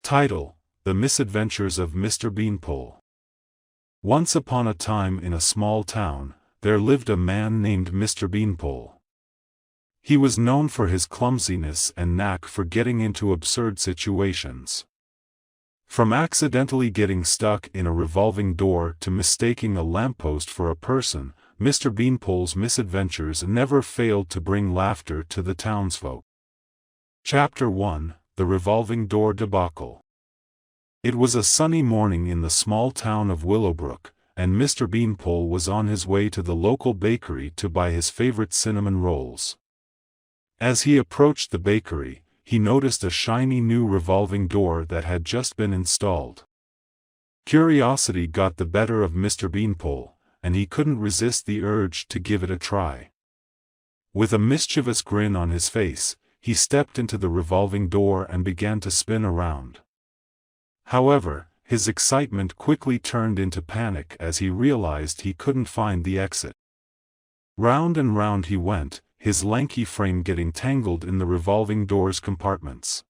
Title: The Misadventures of Mr. Beanpole. Once upon a time in a small town, there lived a man named Mr. Beanpole. He was known for his clumsiness and knack for getting into absurd situations. From accidentally getting stuck in a revolving door to mistaking a lamppost for a person, Mr. Beanpole's misadventures never failed to bring laughter to the townsfolk. Chapter 1: The Revolving Door Debacle. It was a sunny morning in the small town of Willowbrook, and Mr. Beanpole was on his way to the local bakery to buy his favorite cinnamon rolls. As he approached the bakery, he noticed a shiny new revolving door that had just been installed. Curiosity got the better of Mr. Beanpole, and he couldn't resist the urge to give it a try. With a mischievous grin on his face, he stepped into the revolving door and began to spin around. However, his excitement quickly turned into panic as he realized he couldn't find the exit. Round and round he went, his lanky frame getting tangled in the revolving door's compartments.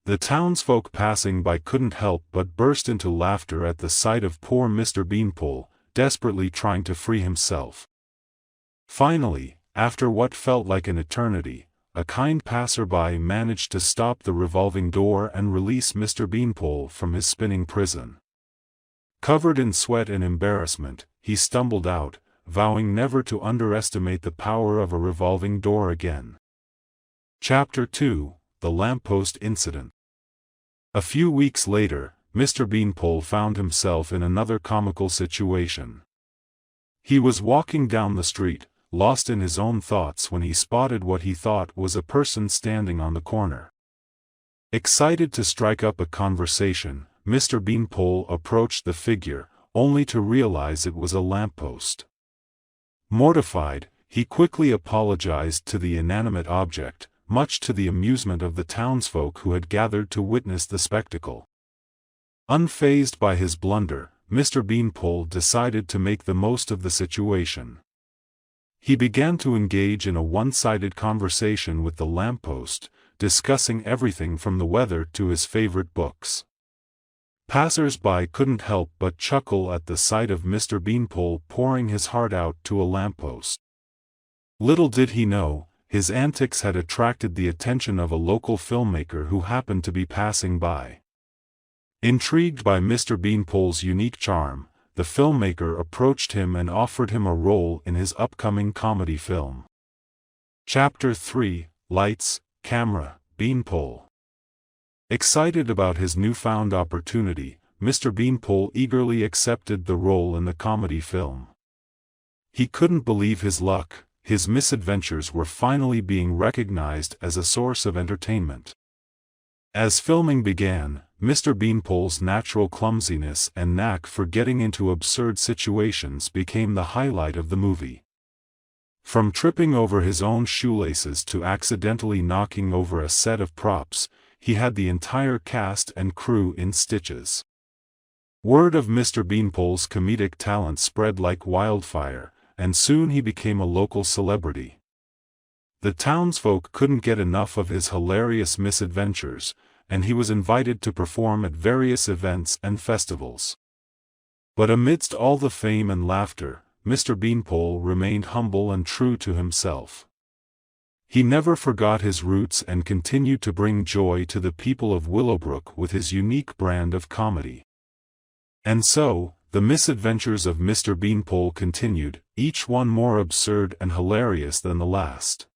The townsfolk passing by couldn't help but burst into laughter at the sight of poor Mr. Beanpole, desperately trying to free himself. Finally, after what felt like an eternity, a kind passerby managed to stop the revolving door and release Mr. Beanpole from his spinning prison. Covered in sweat and embarrassment, he stumbled out, vowing never to underestimate the power of a revolving door again. Chapter 2: The Lamppost Incident. A few weeks later, Mr. Beanpole found himself in another comical situation. He was walking down the street, lost in his own thoughts when he spotted what he thought was a person standing on the corner. Excited to strike up a conversation, Mr. Beanpole approached the figure, only to realize it was a lamppost. Mortified, he quickly apologized to the inanimate object, much to the amusement of the townsfolk who had gathered to witness the spectacle. Unfazed by his blunder, Mr. Beanpole decided to make the most of the situation. He began to engage in a one-sided conversation with the lamppost, discussing everything from the weather to his favorite books. Passers-by couldn't help but chuckle at the sight of Mr. Beanpole pouring his heart out to a lamppost. Little did he know, his antics had attracted the attention of a local filmmaker who happened to be passing by. Intrigued by Mr. Beanpole's unique charm, the filmmaker approached him and offered him a role in his upcoming comedy film. Chapter 3: Lights, Camera, Beanpole. Excited about his newfound opportunity, Mr. Beanpole eagerly accepted the role in the comedy film. He couldn't believe his luck, his misadventures were finally being recognized as a source of entertainment. As filming began, Mr. Beanpole's natural clumsiness and knack for getting into absurd situations became the highlight of the movie. From tripping over his own shoelaces to accidentally knocking over a set of props, he had the entire cast and crew in stitches. Word of Mr. Beanpole's comedic talent spread like wildfire, and soon he became a local celebrity. The townsfolk couldn't get enough of his hilarious misadventures, and he was invited to perform at various events and festivals. But amidst all the fame and laughter, Mr. Beanpole remained humble and true to himself. He never forgot his roots and continued to bring joy to the people of Willowbrook with his unique brand of comedy. And so, the misadventures of Mr. Beanpole continued, each one more absurd and hilarious than the last.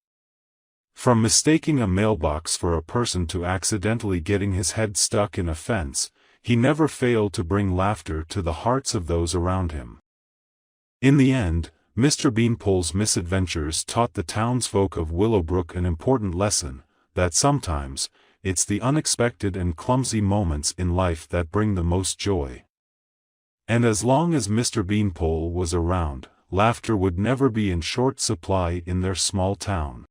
From mistaking a mailbox for a person to accidentally getting his head stuck in a fence, he never failed to bring laughter to the hearts of those around him. In the end, Mr. Beanpole's misadventures taught the townsfolk of Willowbrook an important lesson, that sometimes, it's the unexpected and clumsy moments in life that bring the most joy. And as long as Mr. Beanpole was around, laughter would never be in short supply in their small town.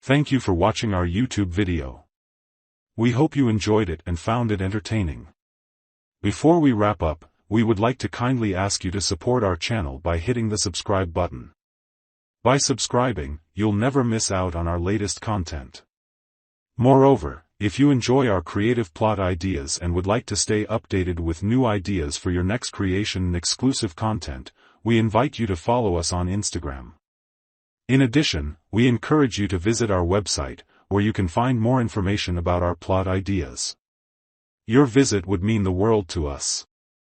Thank you for watching our YouTube video. We hope you enjoyed it and found it entertaining. Before we wrap up, we would like to kindly ask you to support our channel by hitting the subscribe button. By subscribing, you'll never miss out on our latest content. Moreover, If you enjoy our creative plot ideas and would like to stay updated with new ideas for your next creation and exclusive content, we invite you to follow us on Instagram. In addition, we encourage you to visit our website, where you can find more information about our plot ideas. Your visit would mean the world to us.